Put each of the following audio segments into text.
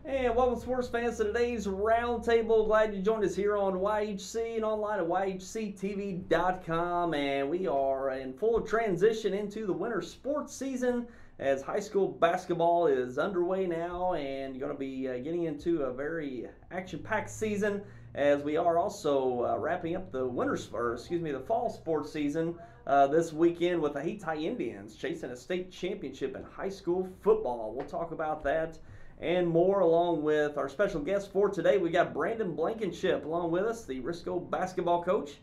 And welcome, sports fans, to today's Roundtable. Glad you joined us here on YHC and online at YHCTV.com. And we are in full transition into the winter sports season as high school basketball is underway now, and you're going to be getting into a very action-packed season as we are also wrapping up the fall sports season this weekend with the Hayti Indians chasing a state championship in high school football. We'll talk about that and more, along with our special guest for today. We got Brandon Blankenship along with us, the Risco basketball coach.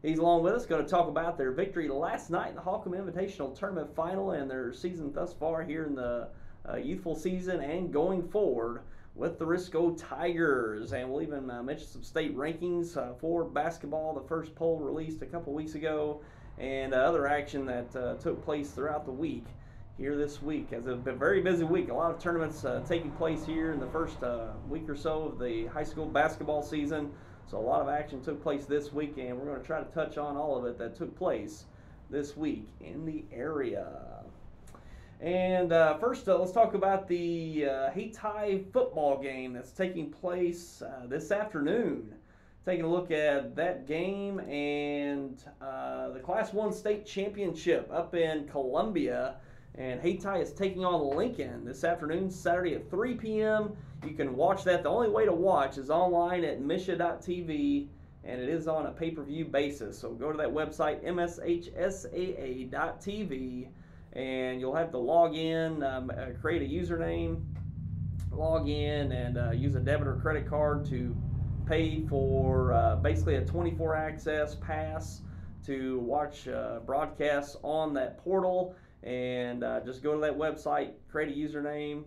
He's along with us, going to talk about their victory last night in the Holcomb Invitational Tournament Final and their season thus far here in the youthful season and going forward with the Risco Tigers. And we'll even mention some state rankings for basketball. The first poll released a couple weeks ago, and other action that took place throughout the week here this week. It's been a very busy week. A lot of tournaments taking place here in the first week or so of the high school basketball season. So a lot of action took place this week, and we're going to try to touch on all of it that took place this week in the area. And first, let's talk about the Hayti football game that's taking place this afternoon. Taking a look at that game and the Class 1 state championship up in Columbia. And Hayti is taking on Lincoln this afternoon, Saturday at 3 p.m. You can watch that. The only way to watch is online at misha.tv, and it is on a pay-per-view basis. So go to that website, mshsaa.tv, and you'll have to log in, create a username, log in, and use a debit or credit card to pay for basically a 24 access pass to watch broadcasts on that portal. And just go to that website, create a username,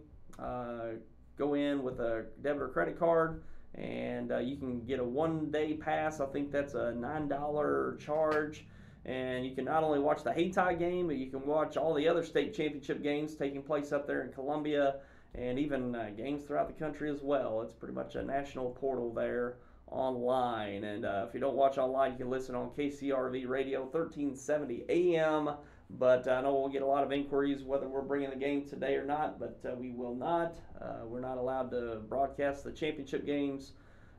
go in with a debit or credit card, and you can get a one-day pass. I think that's a $9 charge. And you can not only watch the Hayti game, but you can watch all the other state championship games taking place up there in Columbia, and even games throughout the country as well. It's pretty much a national portal there online. And if you don't watch online, you can listen on KCRV Radio, 1370 AM. But I know we'll get a lot of inquiries whether we're bringing the game today or not, but we will not. We're not allowed to broadcast the championship games,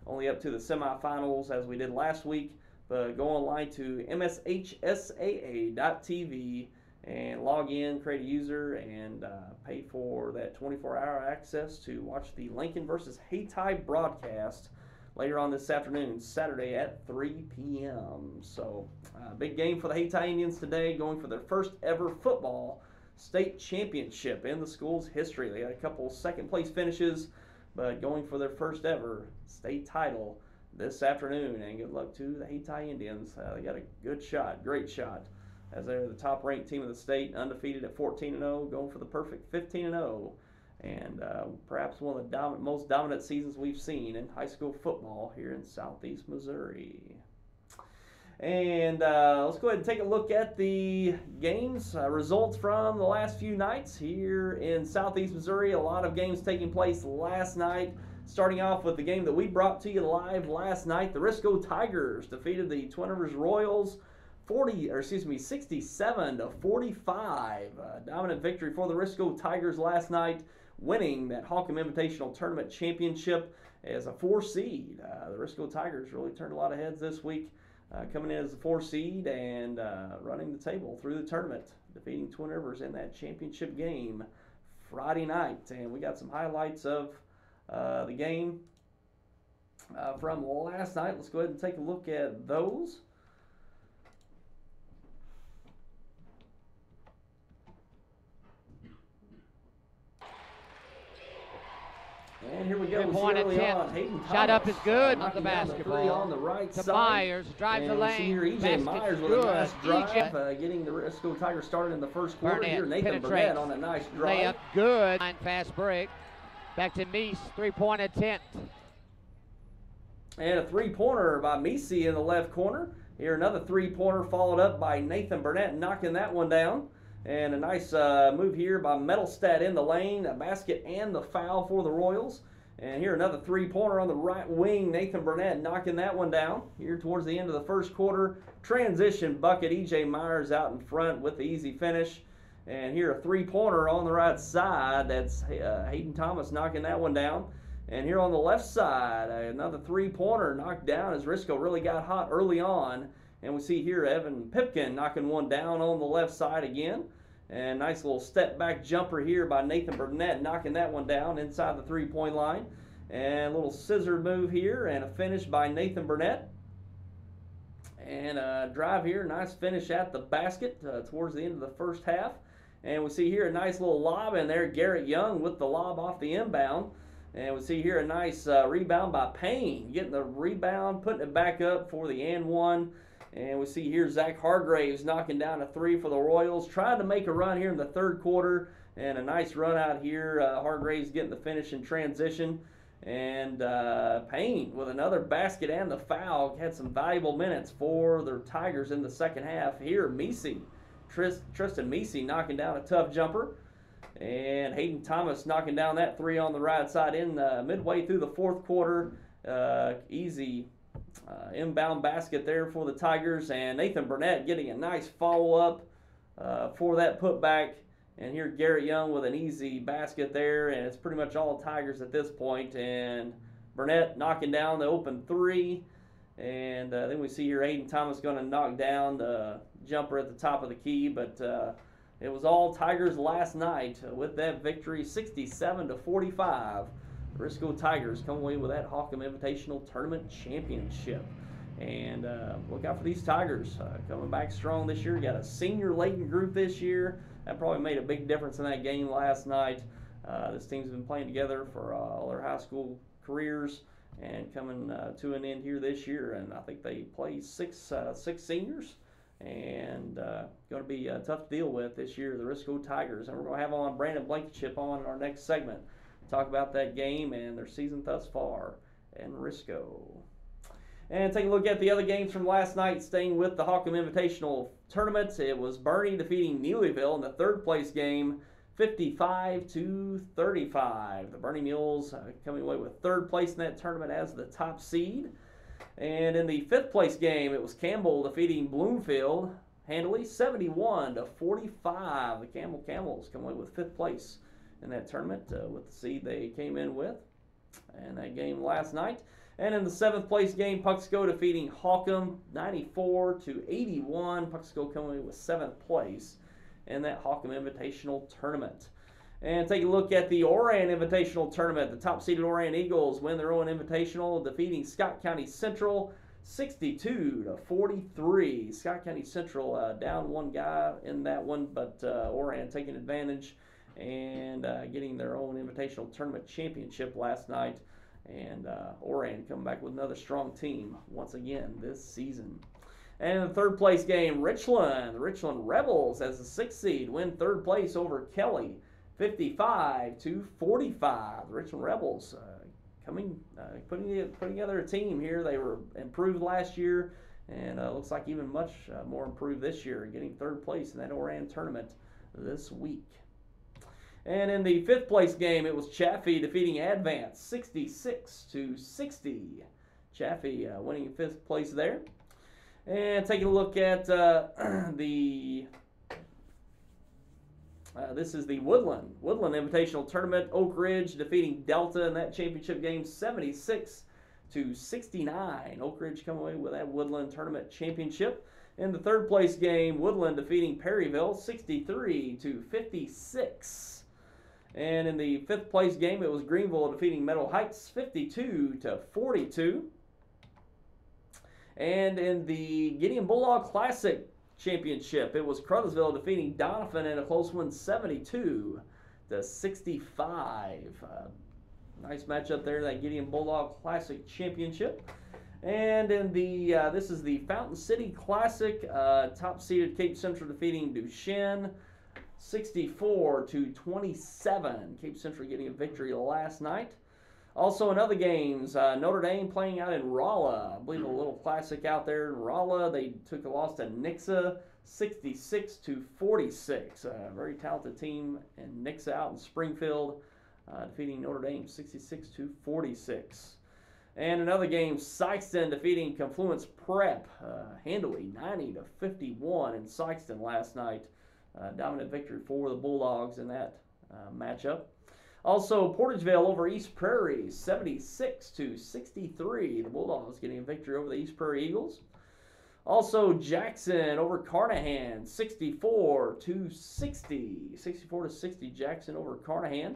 only up to the semifinals as we did last week. But go online to mshsaa.tv and log in, create a user, and pay for that 24-hour access to watch the Lincoln versus Hayti broadcast later on this afternoon, Saturday at 3 p.m. So, big game for the Hayti Indians today, going for their first ever football state championship in the school's history. They got a couple second-place finishes, but going for their first ever state title this afternoon. And good luck to the Hayti Indians. They got a good shot, great shot, as they're the top-ranked team of the state, undefeated at 14-0, going for the perfect 15-0. And perhaps one of the most dominant seasons we've seen in high school football here in southeast Missouri. And let's go ahead and take a look at the games, results from the last few nights here in southeast Missouri. A lot of games taking place last night. Starting off with the game that we brought to you live last night, the Risco Tigers defeated the Twin Rivers-Royals 67-45. Dominant victory for the Risco Tigers last night, winning that Holcomb Invitational Tournament Championship as a 4 seed. The Risco Tigers really turned a lot of heads this week, coming in as a 4 seed and running the table through the tournament, defeating Twin Rivers in that championship game Friday night. And we got some highlights of the game from last night. Let's go ahead and take a look at those. And here we go. Point attempt. Shot up is good on the basketball. On the right to side. Myers, drives the lane. Here, EJ Myers with a nice drive, getting the Risco Tigers started in the first quarter. Burnett Here, Nathan Burnett on a nice drive. Layup good. Fast break. Back to Meese, three-point attempt. And a three-pointer by Meese in the left corner. Here, another three-pointer followed up by Nathan Burnett, knocking that one down. And a nice move here by Metalstad in the lane, a basket and the foul for the Royals. And here another three-pointer on the right wing, Nathan Burnett knocking that one down. Here towards the end of the first quarter, transition bucket, EJ Myers out in front with the easy finish. And here a three-pointer on the right side, that's Hayden Thomas knocking that one down. And here on the left side, another three-pointer knocked down as Risco really got hot early on. And we see here Evan Pipkin knocking one down on the left side again. And nice little step-back jumper here by Nathan Burnett, knocking that one down inside the three-point line. And a little scissor move here and a finish by Nathan Burnett. And a drive here, nice finish at the basket towards the end of the first half. And we see here a nice little lob in there. Garrett Young with the lob off the inbound. And we see here a nice rebound by Payne, getting the rebound, putting it back up for the and one. And we see here Zach Hargraves knocking down a three for the Royals, trying to make a run here in the third quarter. And a nice run out here. Hargraves getting the finish in transition. And Payne with another basket and the foul. Had some valuable minutes for the Tigers in the second half. Here, Tristan Meese knocking down a tough jumper. And Hayden Thomas knocking down that three on the right side in midway through the fourth quarter. Easy inbound basket there for the Tigers. And Nathan Burnett getting a nice follow-up for that putback. And here Garrett Young with an easy basket there. And it's pretty much all Tigers at this point. And Burnett knocking down the open three. And then we see here Hayden Thomas going to knock down the jumper at the top of the key. But it was all Tigers last night with that victory, 67-45. The Risco Tigers come away with that Hawkem Invitational Tournament Championship. And look out for these Tigers coming back strong this year. Got a senior-laden group this year. That probably made a big difference in that game last night. This team's been playing together for all their high school careers and coming to an end here this year. And I think they play six seniors. And going to be tough to deal with this year, the Risco Tigers. And we're going to have on Brandon Blankenship on in our next segment. Talk about that game and their season thus far in Risco. And take a look at the other games from last night, staying with the Hawkem Invitational Tournament. It was Bernie defeating Neelyville in the third place game, 55-35. The Bernie Mules coming away with third place in that tournament as the top seed. And in the fifth place game, it was Campbell defeating Bloomfield handily, 71-45. The Campbell Camels come away with fifth place in that tournament with the seed they came in with in that game last night. And in the seventh place game, Puxco defeating Hawkem 94-81. Puxco coming away with seventh place in that Hawkem Invitational Tournament. And take a look at the Oran Invitational Tournament. The top-seeded Oran Eagles win their own Invitational, defeating Scott County Central 62-43. Scott County Central down one guy in that one, but Oran taking advantage and getting their own Invitational Tournament championship last night. And Oran coming back with another strong team once again this season. And in the third place game, Richland, the Richland Rebels as the sixth seed win third place over Kelly, 55-45. The Richland Rebels putting together a team here. They were improved last year, and looks like even much more improved this year, getting third place in that Oran tournament this week. And in the fifth place game, it was CHAFFEE defeating Advance 66-60. CHAFFEE winning fifth place there. And taking a look at this is the Woodland Invitational Tournament. Oak Ridge defeating Delta in that championship game 76-69. Oak Ridge coming away with that Woodland Tournament championship. In the third place game, Woodland defeating Perryville 63-56. And in the fifth place game, it was Greenville defeating Meadow Heights 52-42. And in the Gideon Bulldog Classic Championship, it was Crothersville defeating Donovan in a close one 72-65. Nice matchup there, that Gideon Bulldog Classic Championship. And in the this is the Fountain City Classic, top-seeded Cape Central defeating Duchesne 64-27. Cape Central getting a victory last night. Also in other games, Notre Dame playing out in Rolla. I believe a little classic out there in Rolla. They took a loss to Nixa 66-46. Very talented team in Nixa out in Springfield, defeating Notre Dame 66-46. And another game, Sykeston defeating Confluence Prep handily 90-51 in Sykeston last night. Dominant victory for the Bulldogs in that matchup. Also, Portageville over East Prairie, 76-63. The Bulldogs getting a victory over the East Prairie Eagles. Also, Jackson over Carnahan, 64-60. 64-60, Jackson over Carnahan.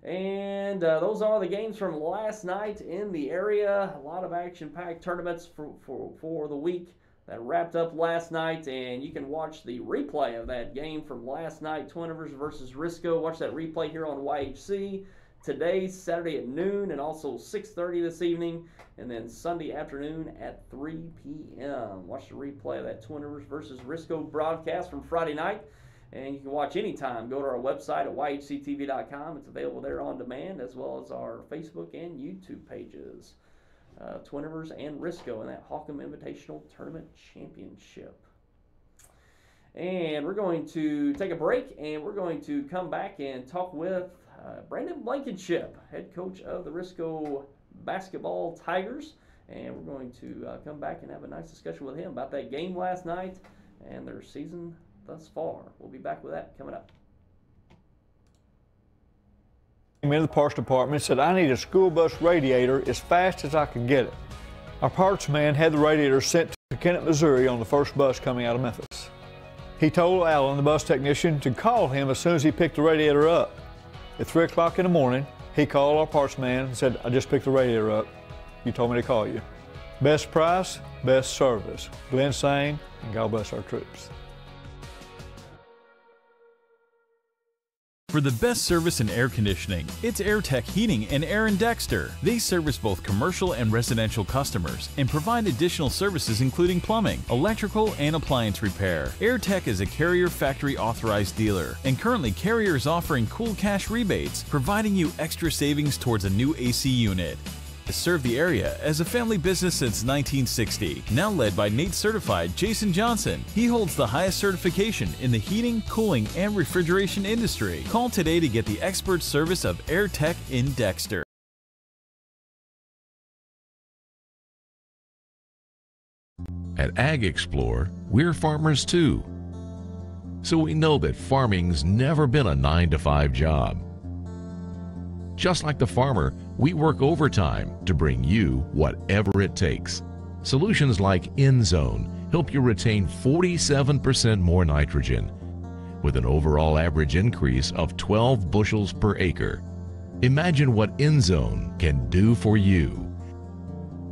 And those are the games from last night in the area. A lot of action-packed tournaments for the week that wrapped up last night. And you can watch the replay of that game from last night, Twin Rivers-Risco. Watch that replay here on YHC. Today, Saturday at noon, and also 6:30 this evening. And then Sunday afternoon at 3 p.m. Watch the replay of that Twin Rivers-Risco broadcast from Friday night. And you can watch anytime. Go to our website at yhctv.com. It's available there on demand, as well as our Facebook and YouTube pages. Twin Rivers and Risco in that Hawcom Invitational Tournament Championship. And we're going to take a break, and we're going to come back and talk with Brandon Blankenship, head coach of the Risco basketball Tigers. And we're going to come back and have a nice discussion with him about that game last night and their season thus far. We'll be back with that coming up. Came into the parts department and said, I need a school bus radiator as fast as I can get it. Our parts man had the radiator sent to Kennett, Missouri on the first bus coming out of Memphis. He told Alan, the bus technician, to call him as soon as he picked the radiator up. At 3 o'clock in the morning, he called our parts man and said, I just picked the radiator up. You told me to call you. Best price, best service. Glenn Sane, and God bless our troops. For the best service in air conditioning, it's AirTech Heating and Air in Dexter. They service both commercial and residential customers and provide additional services including plumbing, electrical, and appliance repair. AirTech is a Carrier factory authorized dealer, and currently Carrier is offering cool cash rebates, providing you extra savings towards a new AC unit. Has served the area as a family business since 1960, now led by NATE certified Jason Johnson. He holds the highest certification in the heating, cooling, and refrigeration industry. Call today to get the expert service of AirTech in Dexter. At Ag Explorer, we're farmers too. So we know that farming's never been a 9-to-5 job. Just like the farmer, we work overtime to bring you whatever it takes. Solutions like InZone help you retain 47% more nitrogen, with an overall average increase of 12 bushels per acre. Imagine what InZone can do for you.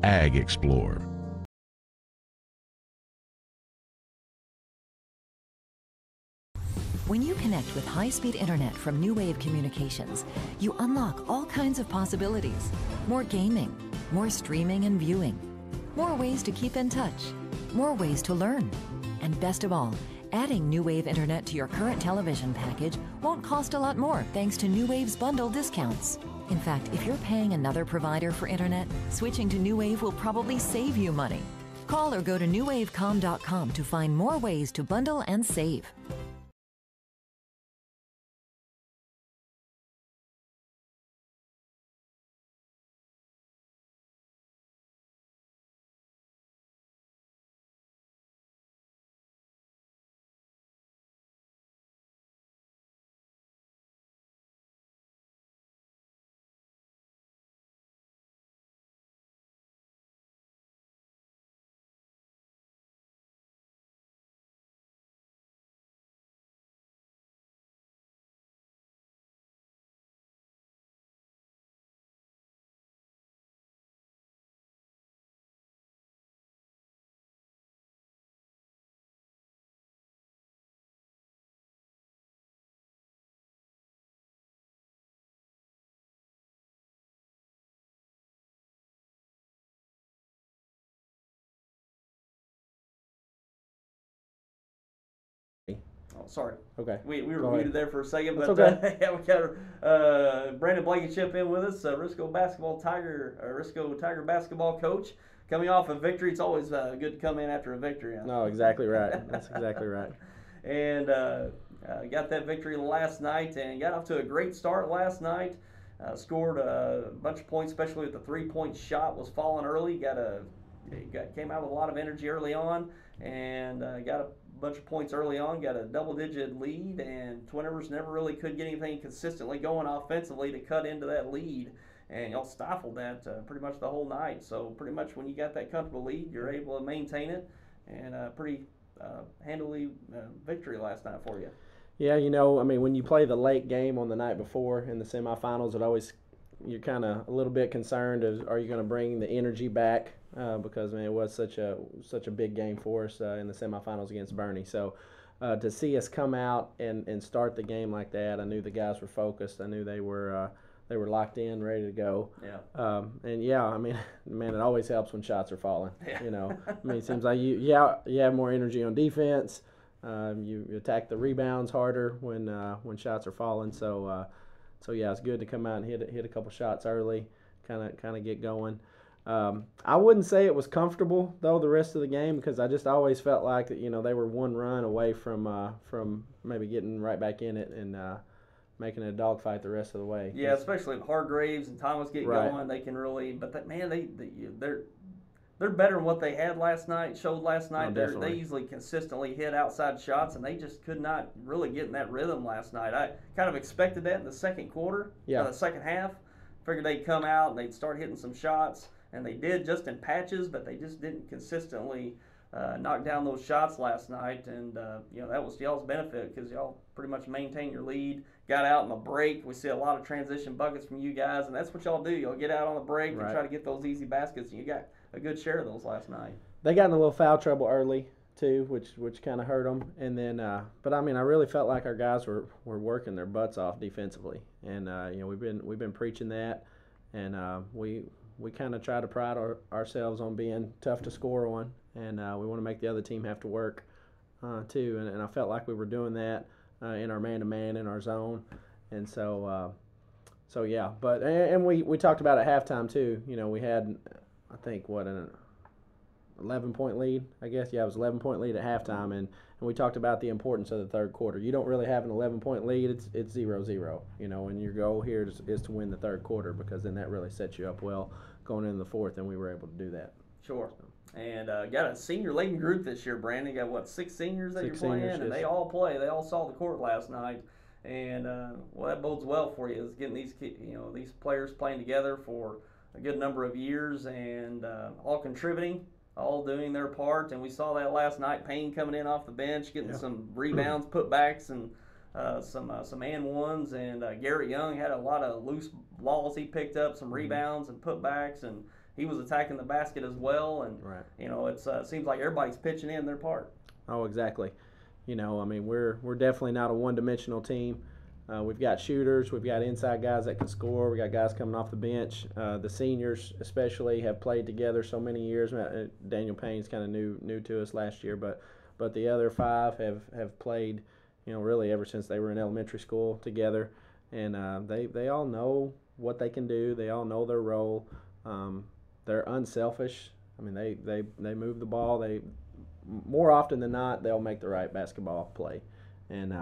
Ag Explorer. When you connect with high-speed internet from New Wave Communications, you unlock all kinds of possibilities. More gaming, more streaming and viewing, more ways to keep in touch, more ways to learn. And best of all, adding New Wave internet to your current television package won't cost a lot more thanks to New Wave's bundle discounts. In fact, if you're paying another provider for internet, switching to New Wave will probably save you money. Call or go to newwavecom.com to find more ways to bundle and save. Oh, sorry. Okay. We were muted there for a second, but okay. yeah, we got Brandon Blankenship in with us, Risco Tiger basketball coach, coming off a victory. It's always good to come in after a victory. No, exactly right. That's exactly right. And got that victory last night and got off to a great start last night. Scored a bunch of points, especially with the three-point shot was falling early. Came out with a lot of energy early on and got a bunch of points early on, got a double-digit lead, and Twin Rivers never really could get anything consistently going offensively to cut into that lead. And y'all stifled that pretty much the whole night. So pretty much when you got that comfortable lead, you're able to maintain it, and pretty handily victory last night for you. Yeah, you know, I mean, when you play the late game on the night before in the semifinals, you're kind of a little bit concerned of, are you going to bring the energy back? Because, man, it was such a big game for us in the semifinals against Bernie. So to see us come out and start the game like that, I knew the guys were focused. I knew they were locked in, ready to go. Yeah. And yeah, I mean, man, it always helps when shots are falling. Yeah. You know, I mean, it seems like you have more energy on defense. You attack the rebounds harder when shots are falling. So yeah, it's good to come out and hit a couple shots early, kind of get going. I wouldn't say it was comfortable though the rest of the game, because I just always felt like that, you know, they were one run away from maybe getting right back in it and making it a dogfight the rest of the way. Yeah, especially if Hargraves and Thomas get Right. going, they can really. But that, man, they're better than what they had last night. Showed last night. Oh, They easily consistently hit outside shots, and they just could not really get in that rhythm last night. I kind of expected that in the second quarter. Yeah. The second half. Figured they'd come out and they'd start hitting some shots, and they did just in patches, but they just didn't consistently knock down those shots last night. And you know, that was y'all's benefit, because y'all pretty much maintained your lead. Got out in the break. We see a lot of transition buckets from you guys, and that's what y'all do. Y'all get out on the break Right. and try to get those easy baskets, and you got a good share of those last night. They got in a little foul trouble early too, which kind of hurt them. And then, but I mean, I really felt like our guys were working their butts off defensively, and you know, we've been preaching that, and we kind of try to pride ourselves on being tough to score on, and we want to make the other team have to work too. And I felt like we were doing that in our man-to-man, in our zone, and so yeah. But and we talked about at halftime too. You know, we had, I think, an 11-point lead, I guess. Yeah, it was 11-point lead at halftime, and we talked about the importance of the third quarter. You don't really have an 11-point lead. It's 0-0, you know, and your goal here is to win the third quarter, because then that really sets you up well going into the fourth, and we were able to do that. Sure. And got a senior-laden group this year, Brandon. Got, what, 6 seniors that you're playing? Seniors, and yes. they all play. They all saw the court last night. And, well, that bodes well for you, is getting these players playing together for a good number of years, and all contributing, all doing their part. And we saw that last night. Payne coming in off the bench, getting some rebounds, putbacks, and some and ones. And Garrett Young had a lot of loose balls he picked up, some rebounds and putbacks, and he was attacking the basket as well. And Right. you know, it seems like everybody's pitching in their part. Oh, exactly. You know, I mean, we're definitely not a one-dimensional team. We've got shooters, we've got inside guys that can score, we got guys coming off the bench. The seniors especially have played together so many years. Daniel Payne's kind of new to us last year, but the other 5 have played, you know, really ever since they were in elementary school together, and they all know what they can do. They all know their role. They're unselfish. I mean, they move the ball. They, more often than not, they'll make the right basketball play, and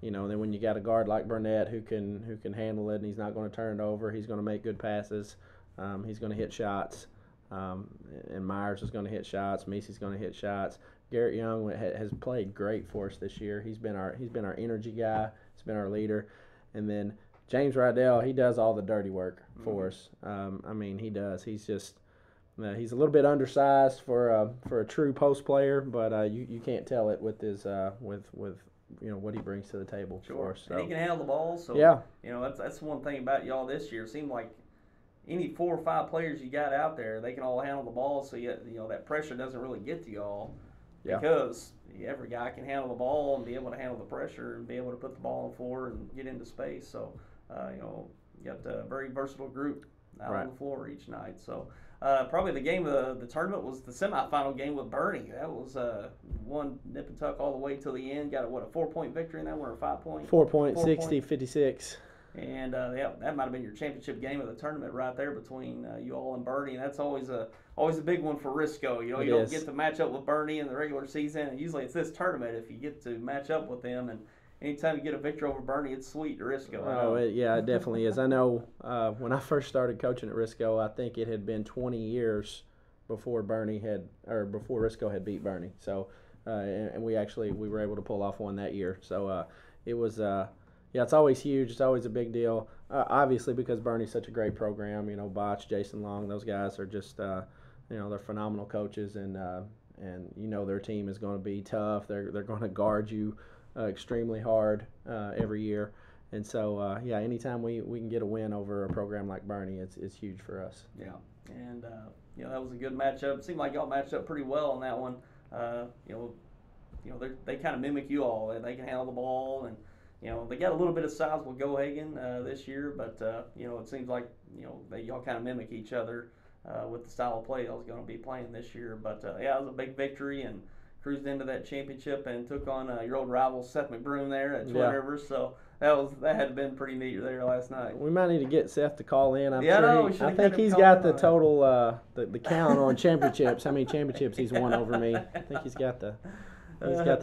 you know, then when you got a guard like Burnett who can handle it, and he's not going to turn it over, he's going to make good passes, he's going to hit shots, and Myers is going to hit shots, Meese's going to hit shots. Garrett Young has played great for us this year. He's been our energy guy. He's been our leader, and then James Rydell, he does all the dirty work for us. I mean, he does. He's just he's a little bit undersized for a true post player, but you can't tell it with his with you know what he brings to the table for us. So. And he can handle the ball. So yeah, you know, that's one thing about y'all this year. It seemed like any 4 or 5 players you got out there, they can all handle the ball. So you know that pressure doesn't really get to y'all, because every guy can handle the ball and be able to handle the pressure and be able to put the ball on the floor and get into space. So you know, you got a very versatile group out on the floor each night. So probably the game of the tournament was the semifinal game with Bernie. That was one nip and tuck all the way till the end. Got a 4-point victory in that one, or 5-point? 4-point, 60-56. And that might have been your championship game of the tournament right there between you all and Bernie. And that's always a big one for Risco. You know, you don't get to match up with Bernie in the regular season, and usually it's this tournament if you get to match up with them. And anytime you get a victory over Bernie, it's sweet to Risco. Oh, it definitely is. I know when I first started coaching at Risco, I think it had been 20 years before Risco had beat Bernie. So and we were able to pull off one that year. So it was it's always huge. It's always a big deal. Obviously, because Bernie's such a great program. Botch, Jason Long, those guys are just they're phenomenal coaches, and their team is going to be tough. They're going to guard you extremely hard every year. And so, anytime we can get a win over a program like Bernie, it's huge for us. Yeah, and that was a good matchup. It seemed like y'all matched up pretty well on that one. They kind of mimic you all. They can handle the ball, and they got a little bit of size with Gohagen this year, but it seems like y'all kind of mimic each other with the style of play y'all was going to be playing this year. But it was a big victory, and cruised into that championship and took on your old rival Seth McBroom there at Twin Rivers. So that had been pretty neat there last night. We might need to get Seth to call in. I think he's got the total the count on championships. How many championships he's won over me? I think he's got the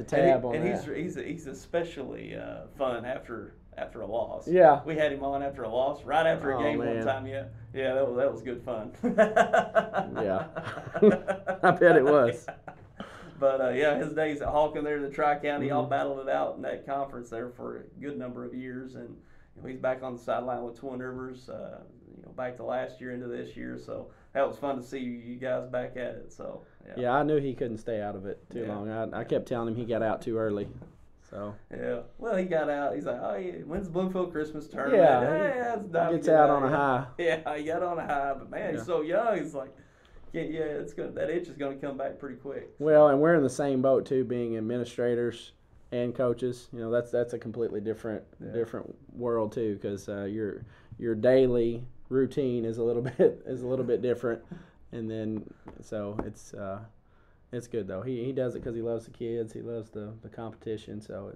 tab on that. And he's especially fun after a loss. Yeah, we had him on after a loss, right after a game one time. Yeah, that was good fun. Yeah, I bet it was. But his days at Halkin there in the Tri-County, all battled it out in that conference there for a good number of years, and he's back on the sideline with Twin Rivers, back to last year into this year. So that was fun to see you guys back at it. So yeah, I knew he couldn't stay out of it too long. I kept telling him he got out too early. So well, he got out. He's like, when's the Bloomfield Christmas tournament? He gets out on a high. Yeah, he got on a high, but man, he's so young. He's like, it's good. That itch is going to come back pretty quick. So. Well, and we're in the same boat too, being administrators and coaches. That's a completely different world too, because your daily routine is a little bit different, and then so it's good though. He does it because he loves the kids. He loves the competition, so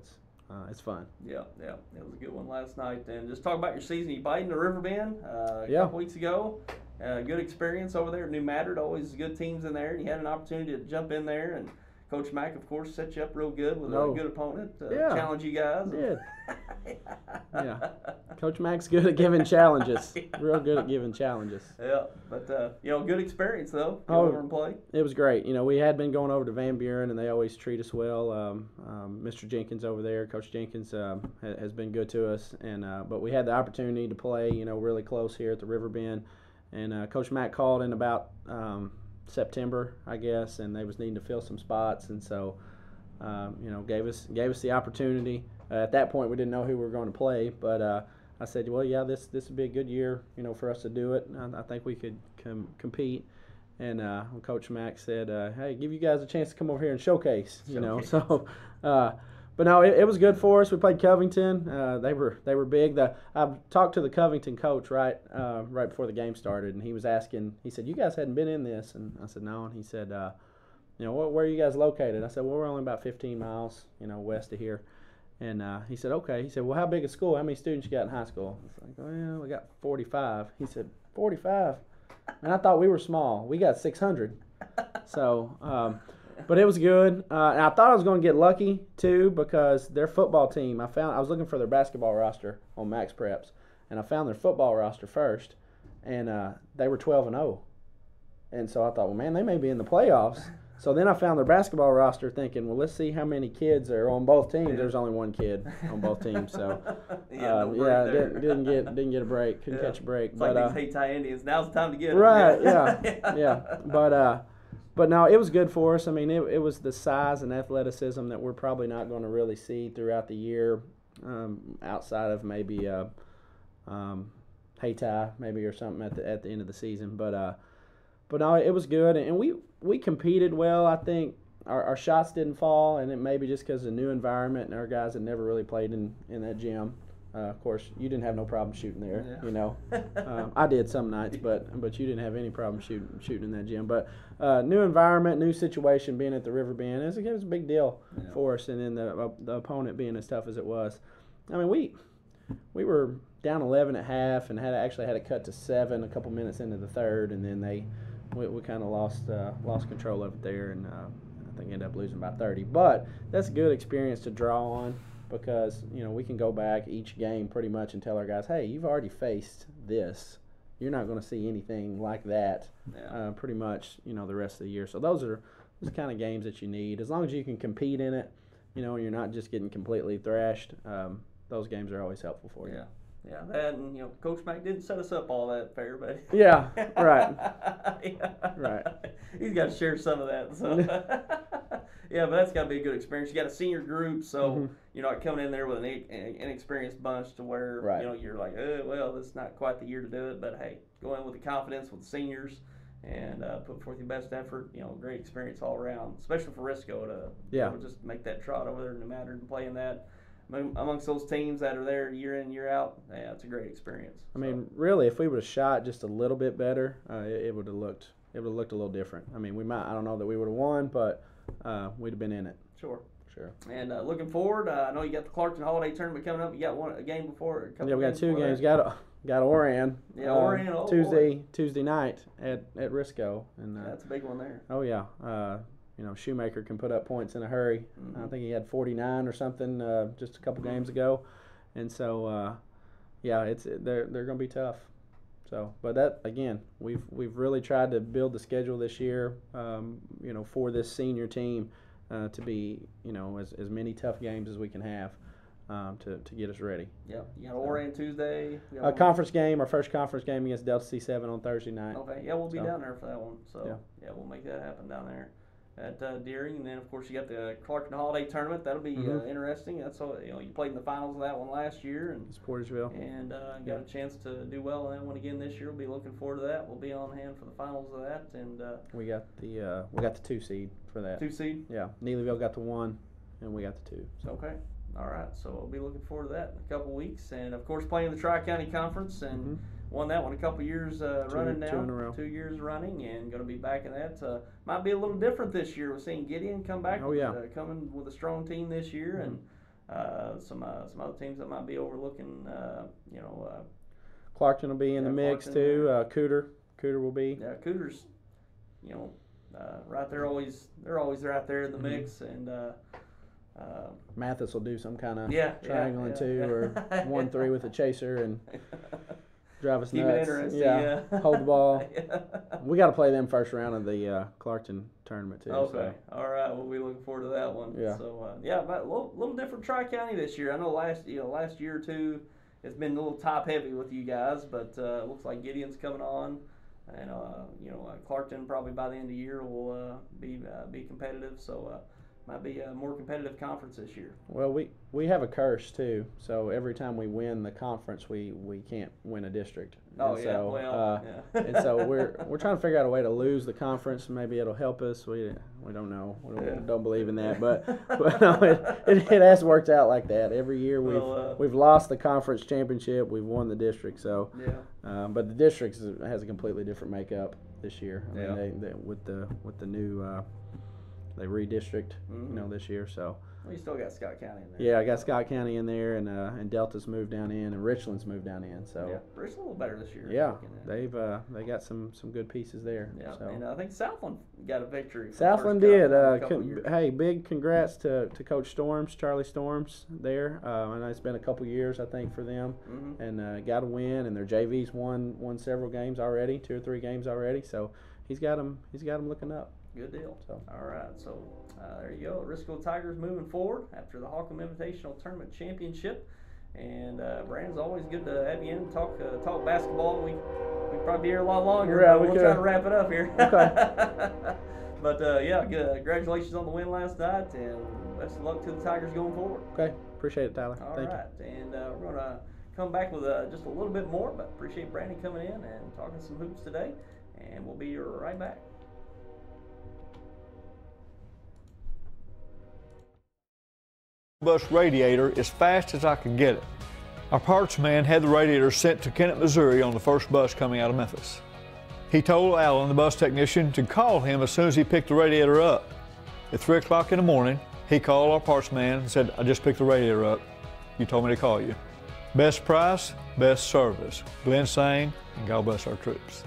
it's fun. Yeah, it was a good one last night. And just talk about your season. You played in the Riverbend a couple weeks ago. Good experience over there at New Madrid. Always good teams in there. And you had an opportunity to jump in there, and Coach Mack, of course, set you up real good with a good opponent. Challenge you guys. Did. Yeah. Coach Mack's good at giving challenges. Real good at giving challenges. Yeah, but good experience though. Go over and play. It was great. We had been going over to Van Buren, and they always treat us well. Mr. Jenkins over there, Coach Jenkins, has been good to us, and but we had the opportunity to play, really close here at the Riverbend, and Coach Mack called in about September, I guess, and they was needing to fill some spots, and so gave us the opportunity. At that point, we didn't know who we were going to play, but I said, well, this would be a good year, for us to do it. I think we could compete. And Coach Mack said, hey, give you guys a chance to come over here and showcase. So. But no, it was good for us. We played Covington. They were big. I talked to the Covington coach right before the game started, and he was asking. He said, "You guys hadn't been in this?" And I said, "No." And he said, where are you guys located?" I said, "Well, we're only about 15 miles, west of here." And he said, "Okay." He said, "Well, how big a school? How many students you got in high school?" I was like, "Well, we got 45." He said, 45? And I thought we were small. We got 600. So. But it was good. And I thought I was going to get lucky, too, because their football team, I was looking for their basketball roster on Max Preps, and I found their football roster first, and they were 12-0. And so I thought, well, man, they may be in the playoffs. So then I found their basketball roster thinking, well, let's see how many kids are on both teams. Yeah. There's only one kid on both teams. So, didn't get a break. Couldn't catch a break. It's like these Hayti Indians. Now's the time to get it. Right, yeah. But no, it was good for us. I mean, it was the size and athleticism that we're probably not going to really see throughout the year, outside of maybe Hayti maybe or something at the end of the season. But no, it was good, and we competed well. I think our shots didn't fall, and it may be just because of the new environment, and our guys had never really played in that gym. Of course, you didn't have no problem shooting there, I did some nights, but you didn't have any problem shooting in that gym. But new environment, new situation, being at the Riverbend, it was a big deal for us. And then the opponent being as tough as it was. I mean, we were down 11 at half and actually had it cut to 7 a couple minutes into the third, and then we kind of lost control of it there, and I think ended up losing by 30. But that's a good experience to draw on. Because, we can go back each game pretty much and tell our guys, hey, you've already faced this. You're not going to see anything like that pretty much, the rest of the year. So those the kind of games that you need. As long as you can compete in it, you know, you're not just getting completely thrashed. Those games are always helpful for you. Yeah. Yeah, that, and, you know, Coach Mack didn't set us up all that fair, but yeah, right. Yeah. Right. He's got to share some of that. So yeah, but that's got to be a good experience. You got a senior group, so you're not coming in there with an inexperienced bunch to where you know you're like, well, this is not quite the year to do it. But hey, go in with the confidence with the seniors and put forth your best effort. You know, great experience all around, especially for Risco to you know, just make that trot over there in the matter and playing that. Amongst those teams that are there year in, year out, yeah, it's a great experience. I mean, really, if we would have shot just a little bit better, it would have looked a little different. I mean, I don't know that we would have won, but we'd have been in it. Sure. And looking forward, I know you got the Clarkton Holiday Tournament coming up. You got a game before. Yeah, we got 2 games. Got Oran. Yeah, Oran. Tuesday night at Risco, and that's a big one there. Oh yeah. You know, Shoemaker can put up points in a hurry. I think he had 49 or something just a couple games ago, and so yeah, they're going to be tough. So, but that again, we've really tried to build the schedule this year, you know, for this senior team to be, you know, as many tough games as we can have to get us ready. Yeah, you got Oran Tuesday. A conference game, our first conference game against Delta C7 on Thursday night. Okay, yeah, we'll be down there for that one. So yeah, we'll make that happen down there at Deering, and then of course you got the Clarkton Holiday Tournament. That'll be interesting. That's all, you know, you played in the finals of that one last year, and Portersville, and got a chance to do well in that one again this year. We'll be looking forward to that. We'll be on hand for the finals of that, and we got the 2 seed for that. 2 seed. Yeah, Neelyville got the 1, and we got the 2. So. Okay. All right, so we'll be looking forward to that in a couple of weeks, and of course playing the Tri-County Conference, and won that one a couple years running now, 2 in a row. 2 years running, and going to be back in that. Might be a little different this year. We're seeing Gideon come back. Oh yeah, coming with a strong team this year, and some other teams that might be overlooking. You know, Clarkton will be in the mix too. Cooter will be. Yeah, Cooter's, you know, right there. They're always right there in the mix, and. Mathis will do some kind of triangle and 2 or 1-3 with a chaser and drive us nuts. Keep it interesting. Yeah, hold the ball. We got to play them first round of the Clarkton tournament too. Okay, all right. We'll be looking forward to that one. Yeah. So but a little different Tri-County this year. I know last year or two it's been a little top heavy with you guys, but it looks like Gideon's coming on, and Clarkton probably by the end of the year will be competitive. So. Might be a more competitive conference this year. Well, we have a curse too. So every time we win the conference, we can't win a district. Oh, and yeah. So, well, yeah. And so we're trying to figure out a way to lose the conference. Maybe it'll help us. We don't know. We don't believe in that. But no, it has worked out like that. Every year we've lost the conference championship. We've won the district. So but the district has a completely different makeup this year. I mean, they with the new. They redistrict, you know, this year. So. Well, you still got Scott County in there. Yeah, I got Scott County in there, and Delta's moved down in, and Richland's moved down in. So. Yeah, Richland's a little better this year. Yeah, they got some good pieces there. Yeah, so. And I think Southland got a victory. Southland did. Hey, big congrats to Coach Storms, Charlie Storms there. I know it's been a couple years, I think, for them, and got a win. And their JV's won several games already, 2 or 3 games already. So he's got them looking up. Good deal. So. All right. So there you go. Risco Tigers moving forward after the Holcomb Invitational Tournament Championship. And Brandon, always good to have you in and talk basketball. We probably be here a lot longer. Yeah, we'll try to wrap it up here. Okay. But good. Congratulations on the win last night, and best of luck to the Tigers going forward. Okay. Appreciate it, Tyler. Thank you. And we're going to come back with just a little bit more, but appreciate Brandon coming in and talking some hoops today. And we'll be right back. Bus radiator as fast as I could get it. Our parts man had the radiator sent to Kennett, Missouri on the first bus coming out of Memphis. He told Alan, the bus technician, to call him as soon as he picked the radiator up. At 3 o'clock in the morning, he called our parts man and said, "I just picked the radiator up. You told me to call you." Best price, best service. Glenn Sane, and God bless our troops.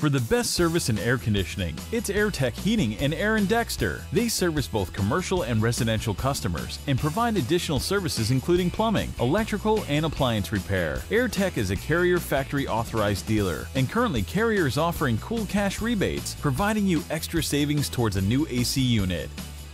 For the best service in air conditioning, it's AirTech Heating and Dexter. They service both commercial and residential customers and provide additional services including plumbing, electrical, and appliance repair. AirTech is a Carrier factory authorized dealer, and currently Carrier is offering cool cash rebates, providing you extra savings towards a new AC unit.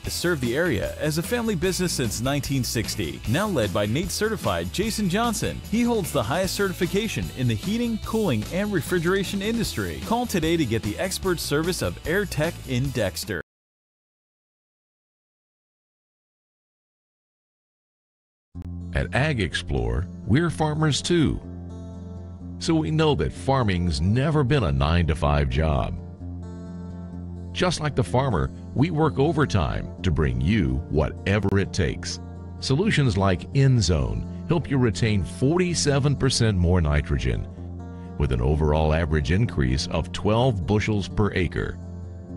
Served the area as a family business since 1960, now led by NATE certified Jason Johnson. He holds the highest certification in the heating, cooling, and refrigeration industry. Call today to get the expert service of AirTech in Dexter. At Ag Explore, we're farmers too. So we know that farming's never been a 9-to-5 job. Just like the farmer, we work overtime to bring you whatever it takes. Solutions like InZone help you retain 47% more nitrogen, with an overall average increase of 12 bushels per acre.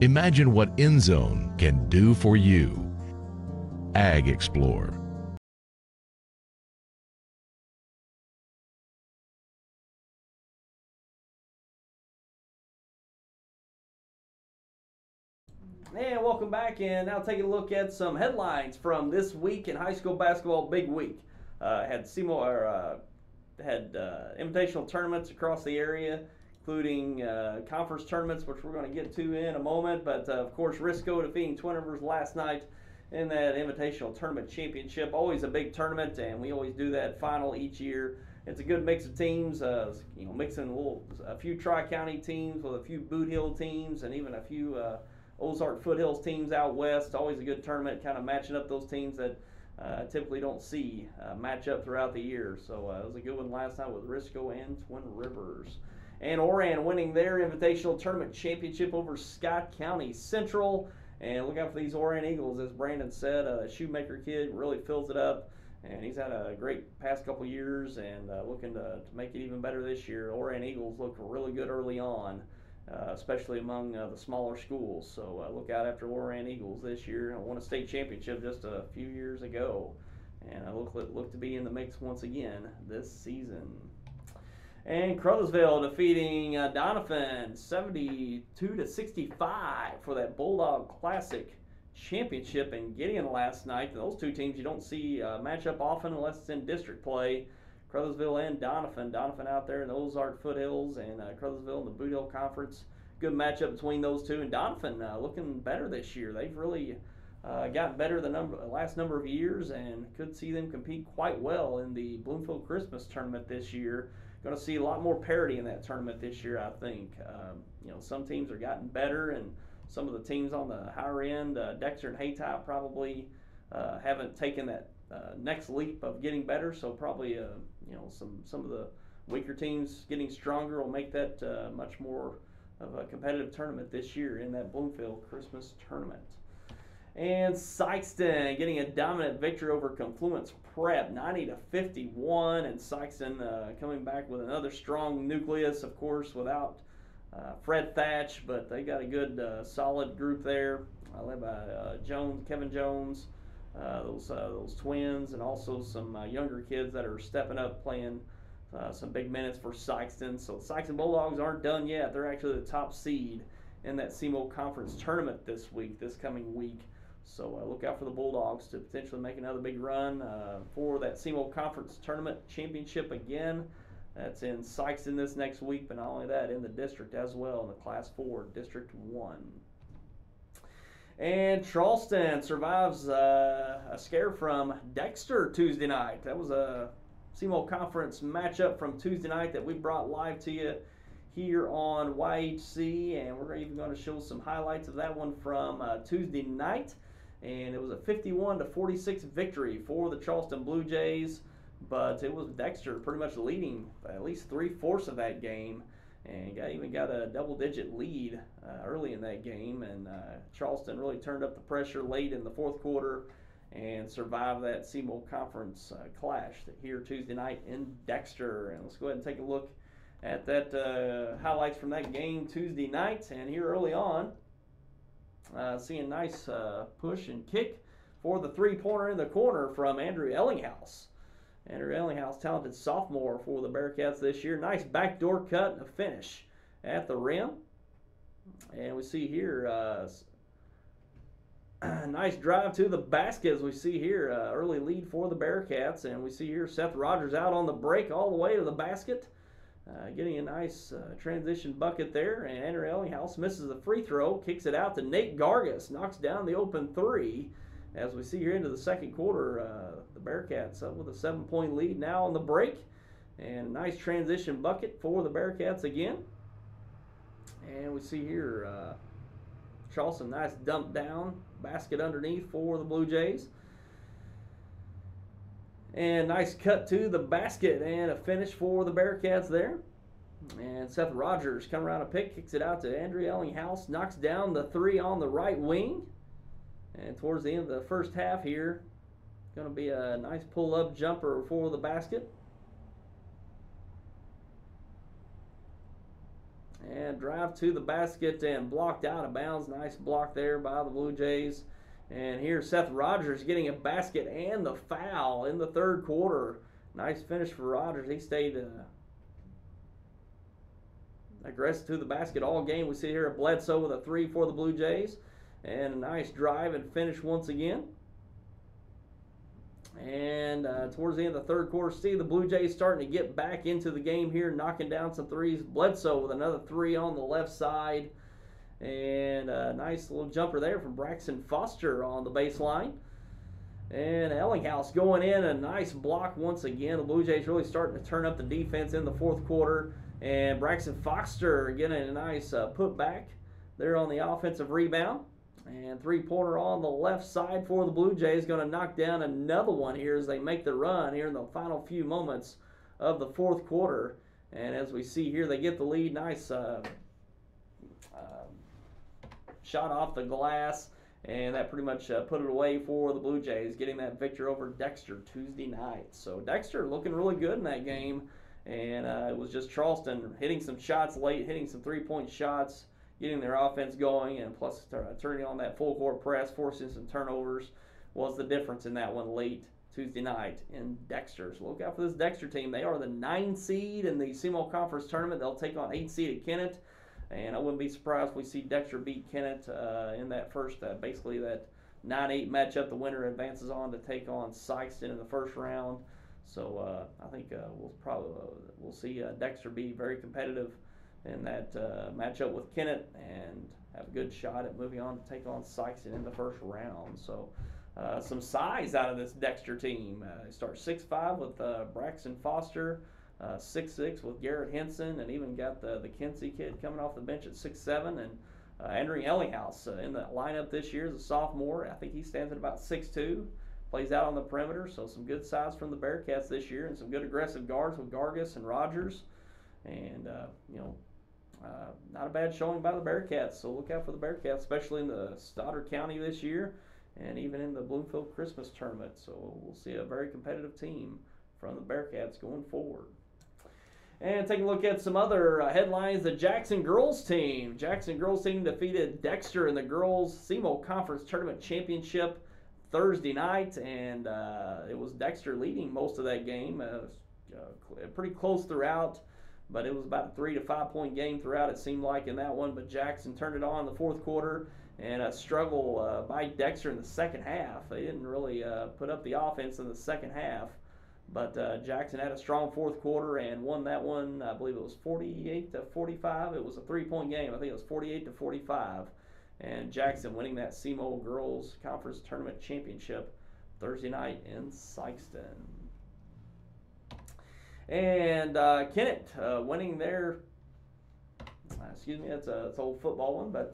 Imagine what InZone can do for you. Ag Explore. And welcome back, and now taking a look at some headlines from this week in high school basketball. Big week. Had invitational tournaments across the area, including conference tournaments, which we're going to get to in a moment. But of course, Risco defeating Twin Rivers last night in that invitational tournament championship. Always a big tournament, and we always do that final each year. It's a good mix of teams, mixing a few Tri-County teams with a few Boot Hill teams, and even a few Ozark Foothills teams out west. Always a good tournament, kind of matching up those teams that typically don't see match up throughout the year. So it was a good one last night with Risco and Twin Rivers. And Oran winning their invitational tournament championship over Scott County Central. And look out for these Oran Eagles, as Brandon said. Shoemaker kid really fills it up. And he's had a great past couple years and looking to make it even better this year. Oran Eagles looked really good early on. Especially among the smaller schools. So look out after Oran Eagles this year. I won a state championship just a few years ago, and I look to be in the mix once again this season. And Crothersville defeating Doniphan 72-65 for that Bulldog Classic championship in Gideon last night. Those two teams you don't see match up often unless it's in district play. Crothersville and Doniphan. Doniphan out there in the Ozark Foothills, and Crothersville in the Boot Hill Conference. Good matchup between those two. And Doniphan looking better this year. They've really gotten better the last number of years, and could see them compete quite well in the Bloomfield Christmas tournament this year. Going to see a lot more parity in that tournament this year, I think. Some teams are gotten better, and some of the teams on the higher end, Dexter and Haytop, probably haven't taken that next leap of getting better. So probably some of the weaker teams getting stronger will make that much more of a competitive tournament this year in that Bloomfield Christmas tournament. And Sykeston getting a dominant victory over Confluence Prep, 90-51, and Sykeston coming back with another strong nucleus, of course, without Fred Thatch, but they got a good solid group there, led by Kevin Jones, those twins, and also some younger kids that are stepping up, playing some big minutes for Sykeston. So the Sykeston Bulldogs aren't done yet. They're actually the top seed in that SEMO Conference tournament this coming week. So look out for the Bulldogs to potentially make another big run for that SEMO Conference tournament championship again. That's in Sykeston this next week, but not only that, in the district as well, in the Class 4, District 1. And Charleston survives a scare from Dexter Tuesday night. That was a SEMO Conference matchup from Tuesday night that we brought live to you here on YHC, and we're even going to show some highlights of that one from Tuesday night. And it was a 51-46 victory for the Charleston Blue Jays, but it was Dexter pretty much leading at least 3/4 of that game, and even got a double-digit lead early in that game. And Charleston really turned up the pressure late in the fourth quarter and survived that SEMO Conference clash here Tuesday night in Dexter. And let's go ahead and take a look at that highlights from that game Tuesday night. And here early on, seeing nice push and kick for the three-pointer in the corner from Andrew Ellinghaus. Andrew Ellinghaus, talented sophomore for the Bearcats this year. Nice backdoor cut and a finish at the rim. And we see here nice drive to the basket, as we see here, early lead for the Bearcats. And we see here Seth Rogers out on the break all the way to the basket, getting a nice transition bucket there. And Andrew Ellinghouse misses the free throw, kicks it out to Nate Gargas, knocks down the open three. As we see here into the second quarter, the Bearcats up with a 7-point lead now on the break. And a nice transition bucket for the Bearcats again. And we see here Charleston, nice dump down, basket underneath for the Blue Jays. And nice cut to the basket and a finish for the Bearcats there. And Seth Rogers coming around a pick, kicks it out to Andrea Ellinghouse, knocks down the three on the right wing. And towards the end of the first half here, going to be a nice pull-up jumper for the basket. And drive to the basket and blocked out of bounds. Nice block there by the Blue Jays. And here's Seth Rogers getting a basket and the foul in the third quarter. Nice finish for Rogers. He stayed aggressive to the basket all game. We see here a Bledsoe with a three for the Blue Jays. And a nice drive and finish once again. And towards the end of the third quarter, see the Blue Jays starting to get back into the game here, knocking down some threes. Bledsoe with another three on the left side. And a nice little jumper there from Braxton Foster on the baseline. And Ellinghouse going in, a nice block once again. The Blue Jays really starting to turn up the defense in the fourth quarter. And Braxton Foster getting a nice putback there on the offensive rebound. And three-pointer on the left side for the Blue Jays, going to knock down another one here as they make the run here in the final few moments of the fourth quarter. And as we see here, they get the lead. Nice shot off the glass, and that pretty much put it away for the Blue Jays, getting that victory over Dexter Tuesday night. So Dexter looking really good in that game, and it was just Charleston hitting some shots late, hitting some three-point shots, getting their offense going, and plus turning on that full court press, forcing some turnovers was the difference in that one late Tuesday night in Dexter. So look out for this Dexter team. They are the 9 seed in the CMO Conference Tournament. They'll take on 8 seed Kennett, and I wouldn't be surprised if we see Dexter beat Kennett in that first, basically that 9-8 matchup. The winner advances on to take on Sykeston in the first round. So I think we'll see Dexter be very competitive in that matchup with Kennett and have a good shot at moving on to take on Sykeston in the first round. So some size out of this Dexter team. They start 6'5" with Braxton Foster, 6'6" with Garrett Henson, and even got the Kinsey kid coming off the bench at 6'7", and Andrew Ellinghouse in the lineup this year as a sophomore. I think he stands at about 6'2", plays out on the perimeter, so some good size from the Bearcats this year, and some good aggressive guards with Gargas and Rogers. And, not a bad showing by the Bearcats, so look out for the Bearcats, especially in the Stoddard County this year and even in the Bloomfield Christmas Tournament. So we'll see a very competitive team from the Bearcats going forward. And taking a look at some other headlines, the Jackson girls team. Jackson girls team defeated Dexter in the girls CMO Conference Tournament Championship Thursday night, and it was Dexter leading most of that game. Pretty close throughout, but it was about a 3 to 5 point game throughout, it seemed like, in that one. But Jackson turned it on in the fourth quarter, and a struggle by Dexter in the second half. They didn't really put up the offense in the second half, but Jackson had a strong fourth quarter and won that one. I believe it was 48 to 45. It was a 3-point game. I think it was 48 to 45, and Jackson winning that CMO Girls Conference Tournament Championship Thursday night in Sykeston. And Kennett winning their, it's an old football one, but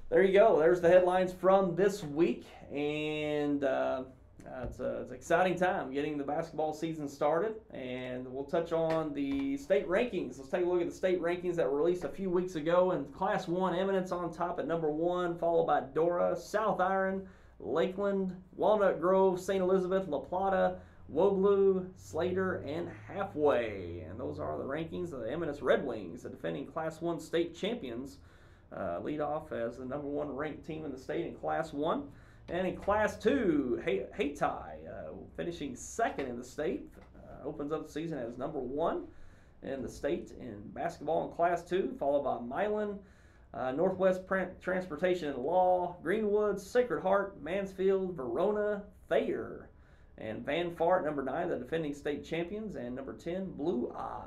there you go. There's the headlines from this week, and it's an exciting time getting the basketball season started. And we'll touch on the state rankings. Let's take a look at the state rankings that were released a few weeks ago. And Class 1, Eminence on top at number 1, followed by Dora, South Iron, Lakeland, Walnut Grove, St. Elizabeth, La Plata, Woblue, Slater, and Halfway. And those are the rankings of the Eminence Red Wings, the defending Class 1 state champions, lead off as the number 1 ranked team in the state in Class 1. And in Class 2, Hayti, finishing second in the state, opens up the season as number 1 in the state in basketball in Class 2, followed by Milan, Northwest Transportation and Law, Greenwood, Sacred Heart, Mansfield, Verona, Thayer, and Van Fart, number 9, the defending state champions, and number 10, Blue Eye.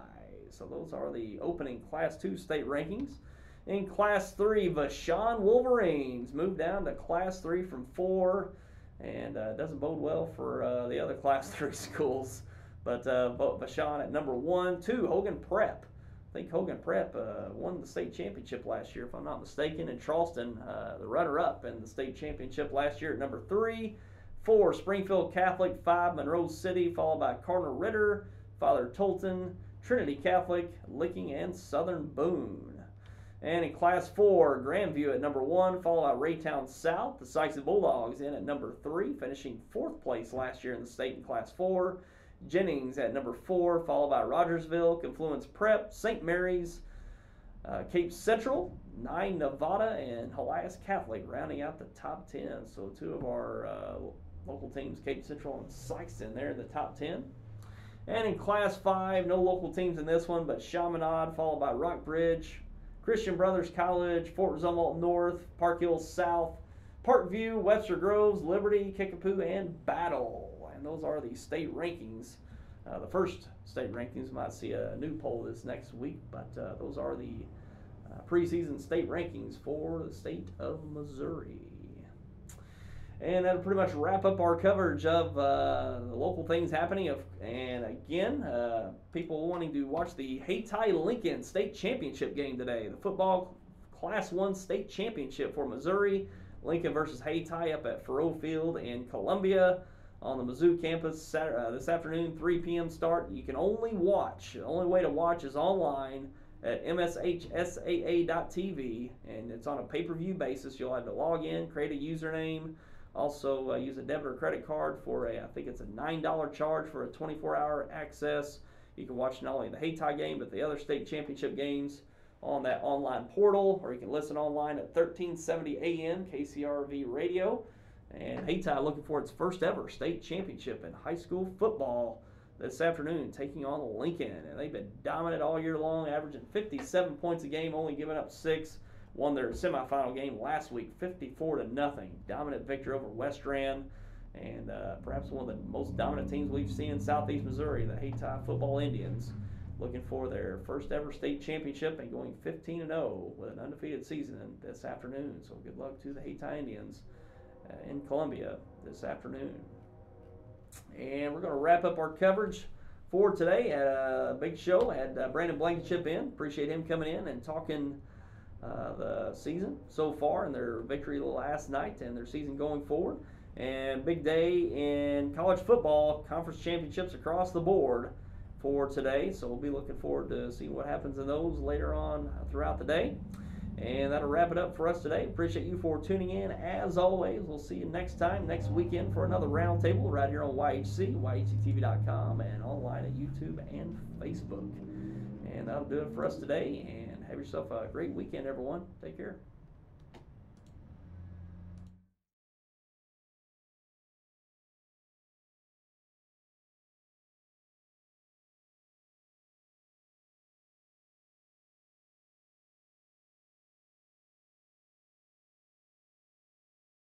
So those are the opening Class 2 state rankings. In Class 3, Vashon Wolverines moved down to Class 3 from 4, and doesn't bode well for the other Class 3 schools. But Vashon at number 1. 2, Hogan Prep. I think Hogan Prep won the state championship last year, if I'm not mistaken. And Charleston, the runner-up in the state championship last year at number 3. 4, Springfield Catholic. 5, Monroe City, followed by Cardinal Ritter, Father Tolton, Trinity Catholic, Licking, and Southern Boone. And in Class 4, Grandview at number 1, followed by Raytown South. The Sykes Bulldogs in at number 3, finishing 4th place last year in the state in Class 4. Jennings at number 4, followed by Rogersville, Confluence Prep, St. Mary's, Cape Central, 9, Nevada, and Helias Catholic rounding out the top 10. So 2 of our local teams, Cape Central and Sykes, in there in the top 10. And in Class 5, no local teams in this one, but Chaminade, followed by Rockbridge, Christian Brothers College, Fort Zumwalt North, Park Hills South, Parkview, Webster Groves, Liberty, Kickapoo, and Battle. And those are the state rankings. The first state rankings, might see a new poll this next week, but those are the preseason state rankings for the state of Missouri. And that'll pretty much wrap up our coverage of the local things happening. And again, people wanting to watch the Hayti-Lincoln State Championship game today. The football Class 1 State Championship for Missouri. Lincoln versus Hayti up at Faroe Field in Columbia on the Mizzou campus this afternoon, 3 p.m. start. You can only watch. The only way to watch is online at mshsaa.tv, and it's on a pay-per-view basis. You'll have to log in, create a username, also use a debit or credit card for I think it's a $9 charge for a 24-hour access. You can watch not only the Hayti game, but the other state championship games on that online portal, or you can listen online at 1370 AM KCRV Radio. And Hayti looking for its first ever state championship in high school football this afternoon, taking on Lincoln. And they've been dominant all year long, averaging 57 points a game, only giving up 6. Won their semifinal game last week, 54-0. Dominant victory over West Rand, and perhaps one of the most dominant teams we've seen in Southeast Missouri, the Hayti Football Indians, looking for their first ever state championship and going 15-0 with an undefeated season this afternoon. So good luck to the Hayti Indians in Columbia this afternoon. And we're going to wrap up our coverage for today at a big show. Had Brandon Blankenship in. Appreciate him coming in and talking the season so far and their victory last night and their season going forward. And big day in college football, conference championships across the board for today. So we'll be looking forward to seeing what happens in those later on throughout the day. And that'll wrap it up for us today. Appreciate you for tuning in. As always, we'll see you next time, next weekend, for another roundtable right here on YHC, YHCTV.com, and online at YouTube and Facebook. And that'll do it for us today. And have yourself a great weekend, everyone. Take care.